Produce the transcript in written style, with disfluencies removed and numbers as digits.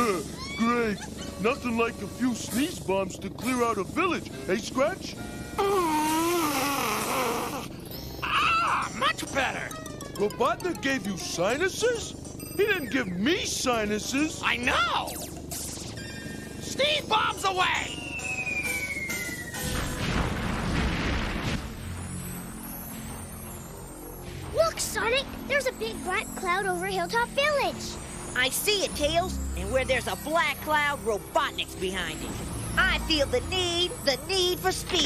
Great. Nothing like a few sneeze bombs to clear out a village, eh, Scratch? Much better. Robotnik gave you sinuses? He didn't give me sinuses. I know. Sneeze bombs away. Look, Sonic! There's a big black cloud over Hilltop Village. I see it, Tails. And where there's a black cloud, Robotnik's behind it. I feel the need for speed.